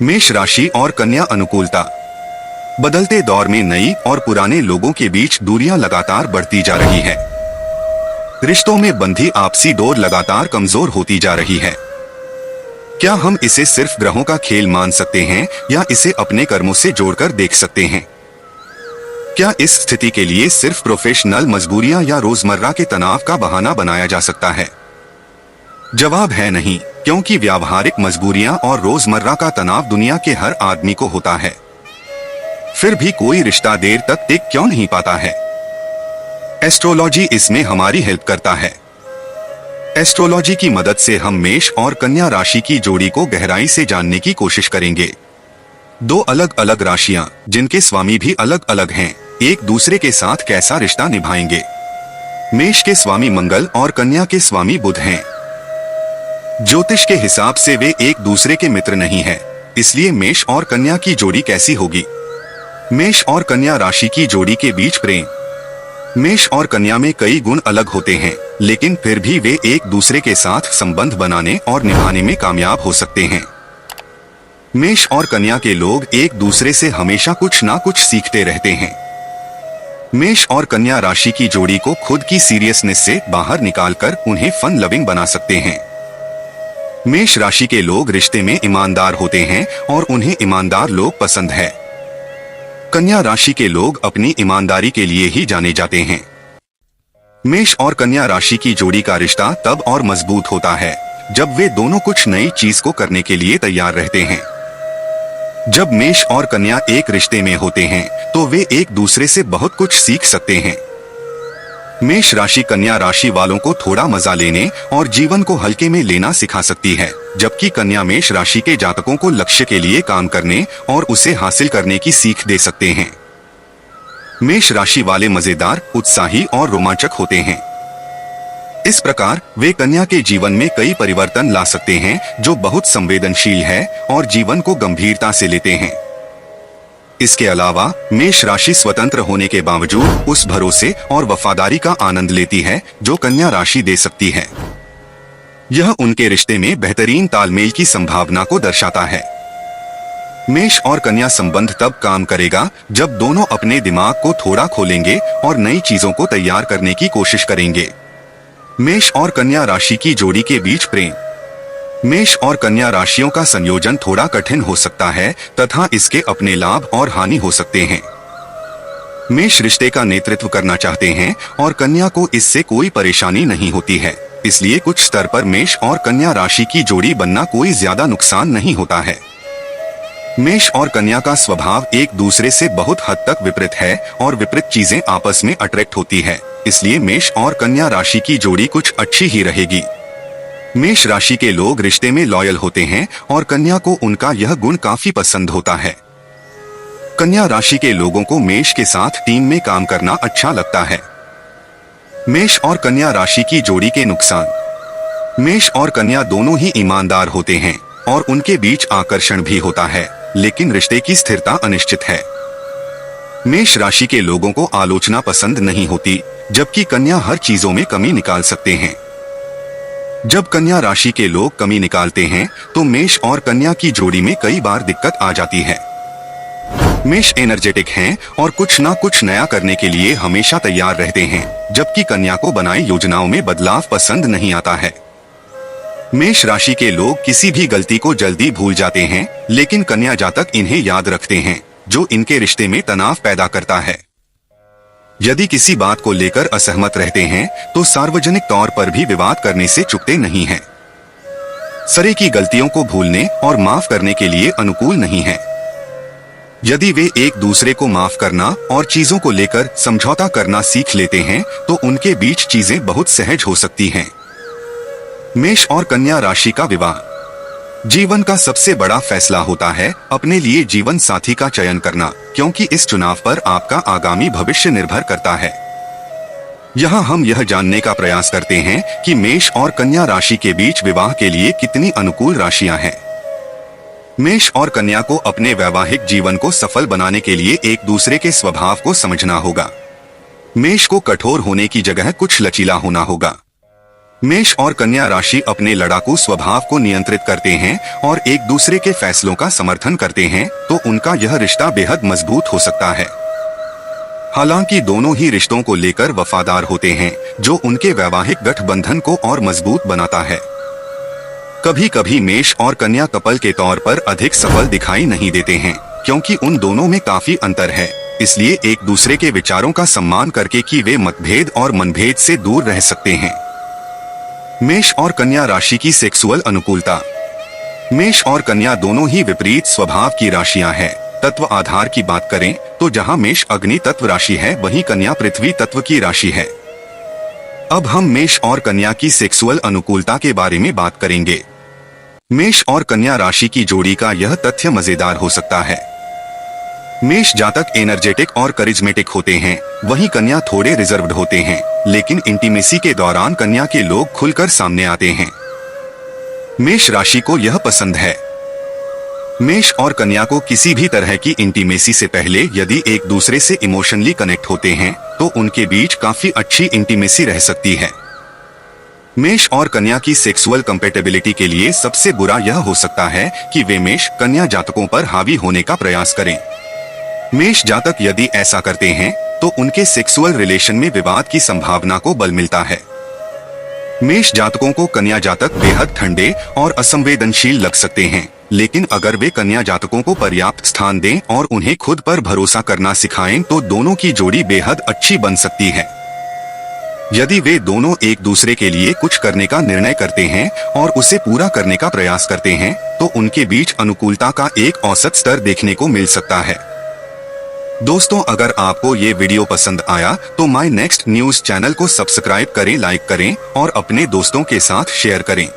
मेष राशि और कन्या अनुकूलता। बदलते दौर में नई और पुराने लोगों के बीच दूरियां लगातार बढ़ती जा रही है। रिश्तों में बंधी आपसी डोर लगातार कमजोर होती जा रही है। क्या हम इसे सिर्फ ग्रहों का खेल मान सकते हैं या इसे अपने कर्मों से जोड़कर देख सकते हैं? क्या इस स्थिति के लिए सिर्फ प्रोफेशनल मजबूरियां या रोजमर्रा के तनाव का बहाना बनाया जा सकता है? जवाब है नहीं, क्योंकि व्यावहारिक मजबूरियां और रोजमर्रा का तनाव दुनिया के हर आदमी को होता है। फिर भी कोई रिश्ता देर तक टिक क्यों नहीं पाता है? एस्ट्रोलॉजी इसमें हमारी हेल्प करता है। एस्ट्रोलॉजी की मदद से हम मेष और कन्या राशि की जोड़ी को गहराई से जानने की कोशिश करेंगे। दो अलग अलग राशियां जिनके स्वामी भी अलग अलग हैं, एक दूसरे के साथ कैसा रिश्ता निभाएंगे? मेष के स्वामी मंगल और कन्या के स्वामी बुध हैं। ज्योतिष के हिसाब से वे एक दूसरे के मित्र नहीं हैं, इसलिए मेष और कन्या की जोड़ी कैसी होगी? मेष और कन्या राशि की जोड़ी के बीच प्रेम। मेष और कन्या में कई गुण अलग होते हैं, लेकिन फिर भी वे एक दूसरे के साथ संबंध बनाने और निभाने में कामयाब हो सकते हैं। मेष और कन्या के लोग एक दूसरे से हमेशा कुछ ना कुछ सीखते रहते हैं। मेष और कन्या राशि की जोड़ी को खुद की सीरियसनेस से बाहर निकालकर उन्हें फन लविंग बना सकते हैं। मेष राशि के लोग रिश्ते में ईमानदार होते हैं और उन्हें ईमानदार लोग पसंद है। कन्या राशि के लोग अपनी ईमानदारी के लिए ही जाने जाते हैं। मेष और कन्या राशि की जोड़ी का रिश्ता तब और मजबूत होता है जब वे दोनों कुछ नई चीज को करने के लिए तैयार रहते हैं। जब मेष और कन्या एक रिश्ते में होते हैं तो वे एक दूसरे से बहुत कुछ सीख सकते हैं। मेष राशि कन्या राशि वालों को थोड़ा मजा लेने और जीवन को हल्के में लेना सिखा सकती है, जबकि कन्या मेष राशि के जातकों को लक्ष्य के लिए काम करने और उसे हासिल करने की सीख दे सकते हैं। मेष राशि वाले मजेदार, उत्साही और रोमांचक होते हैं। इस प्रकार वे कन्या के जीवन में कई परिवर्तन ला सकते हैं, जो बहुत संवेदनशील है और जीवन को गंभीरता से लेते हैं। इसके अलावा मेष राशि स्वतंत्र होने के बावजूद उस भरोसे और वफादारी का आनंद लेती है जो कन्या राशि दे सकती है। यह उनके रिश्ते में बेहतरीन तालमेल की संभावना को दर्शाता है। मेष और कन्या संबंध तब काम करेगा जब दोनों अपने दिमाग को थोड़ा खोलेंगे और नई चीजों को तैयार करने की कोशिश करेंगे। मेष और कन्या राशि की जोड़ी के बीच प्रेम। मेष और कन्या राशियों का संयोजन थोड़ा कठिन हो सकता है तथा इसके अपने लाभ और हानि हो सकते हैं। मेष रिश्ते का नेतृत्व करना चाहते हैं और कन्या को इससे कोई परेशानी नहीं होती है, इसलिए कुछ स्तर पर मेष और कन्या राशि की जोड़ी बनना कोई ज्यादा नुकसान नहीं होता है। मेष और कन्या का स्वभाव एक दूसरे से बहुत हद तक विपरीत है और विपरीत चीजें आपस में अट्रैक्ट होती है, इसलिए मेष और कन्या राशि की जोड़ी कुछ अच्छी ही रहेगी। मेष राशि के लोग रिश्ते में लॉयल होते हैं और कन्या को उनका यह गुण काफी पसंद होता है। कन्या राशि के लोगों को मेष के साथ टीम में काम करना अच्छा लगता है। मेष और कन्या राशि की जोड़ी के नुकसान। मेष और कन्या दोनों ही ईमानदार होते हैं और उनके बीच आकर्षण भी होता है, लेकिन रिश्ते की स्थिरता अनिश्चित है। मेष राशि के लोगों को आलोचना पसंद नहीं होती, जबकि कन्या हर चीजों में कमी निकाल सकते हैं। जब कन्या राशि के लोग कमी निकालते हैं तो मेष और कन्या की जोड़ी में कई बार दिक्कत आ जाती है। मेष एनर्जेटिक हैं और कुछ ना कुछ नया करने के लिए हमेशा तैयार रहते हैं, जबकि कन्या को बनाई योजनाओं में बदलाव पसंद नहीं आता है। मेष राशि के लोग किसी भी गलती को जल्दी भूल जाते हैं, लेकिन कन्या जातक इन्हें याद रखते हैं, जो इनके रिश्ते में तनाव पैदा करता है। यदि किसी बात को लेकर असहमत रहते हैं तो सार्वजनिक तौर पर भी विवाद करने से चूकते नहीं हैं। सरे की गलतियों को भूलने और माफ करने के लिए अनुकूल नहीं है। यदि वे एक दूसरे को माफ करना और चीजों को लेकर समझौता करना सीख लेते हैं तो उनके बीच चीजें बहुत सहज हो सकती हैं। मेष और कन्या राशि का विवाह। जीवन का सबसे बड़ा फैसला होता है अपने लिए जीवन साथी का चयन करना, क्योंकि इस चुनाव पर आपका आगामी भविष्य निर्भर करता है। यहाँ हम यह जानने का प्रयास करते हैं कि मेष और कन्या राशि के बीच विवाह के लिए कितनी अनुकूल राशियां हैं। मेष और कन्या को अपने वैवाहिक जीवन को सफल बनाने के लिए एक दूसरे के स्वभाव को समझना होगा। मेष को कठोर होने की जगह कुछ लचीला होना होगा। मेष और कन्या राशि अपने लड़ाकू स्वभाव को नियंत्रित करते हैं और एक दूसरे के फैसलों का समर्थन करते हैं, तो उनका यह रिश्ता बेहद मजबूत हो सकता है। हालांकि दोनों ही रिश्तों को लेकर वफादार होते हैं, जो उनके वैवाहिक गठबंधन को और मजबूत बनाता है। कभी कभी मेष और कन्या कपल के तौर पर अधिक सफल दिखाई नहीं देते हैं, क्योंकि उन दोनों में काफी अंतर है। इसलिए एक दूसरे के विचारों का सम्मान करके कि वे मतभेद और मनभेद से दूर रह सकते हैं। मेष और कन्या राशि की सेक्सुअल अनुकूलता। मेष और कन्या दोनों ही विपरीत स्वभाव की राशियां हैं। तत्व आधार की बात करें तो जहां मेष अग्नि तत्व राशि है, वहीं कन्या पृथ्वी तत्व की राशि है। अब हम मेष और कन्या की सेक्सुअल अनुकूलता के बारे में बात करेंगे। मेष और कन्या राशि की जोड़ी का यह तथ्य मजेदार हो सकता है। मेष जातक एनर्जेटिक और करिज्मेटिक होते हैं, वहीं कन्या थोड़े रिजर्व्ड होते हैं, लेकिन इंटीमेसी के दौरान कन्या के लोग खुलकर सामने आते हैं। मेष राशि को यह पसंद है। मेष और कन्या को किसी भी तरह की इंटीमेसी से पहले यदि एक दूसरे से इमोशनली कनेक्ट होते हैं, तो उनके बीच काफी अच्छी इंटीमेसी रह सकती है। मेष और कन्या की सेक्सुअल कंपेटेबिलिटी के लिए सबसे बुरा यह हो सकता है कि वे मेष कन्या जातकों पर हावी होने का प्रयास करें। मेष जातक यदि ऐसा करते हैं तो उनके सेक्सुअल रिलेशन में विवाद की संभावना को बल मिलता है। मेष जातकों को कन्या जातक बेहद ठंडे और असंवेदनशील लग सकते हैं, लेकिन अगर वे कन्या जातकों को पर्याप्त स्थान दें और उन्हें खुद पर भरोसा करना सिखाएं तो दोनों की जोड़ी बेहद अच्छी बन सकती है। यदि वे दोनों एक दूसरे के लिए कुछ करने का निर्णय करते हैं और उसे पूरा करने का प्रयास करते हैं, तो उनके बीच अनुकूलता का एक औसत स्तर देखने को मिल सकता है। दोस्तों, अगर आपको ये वीडियो पसंद आया तो माय नेक्स्ट न्यूज चैनल को सब्सक्राइब करें, लाइक करें और अपने दोस्तों के साथ शेयर करें।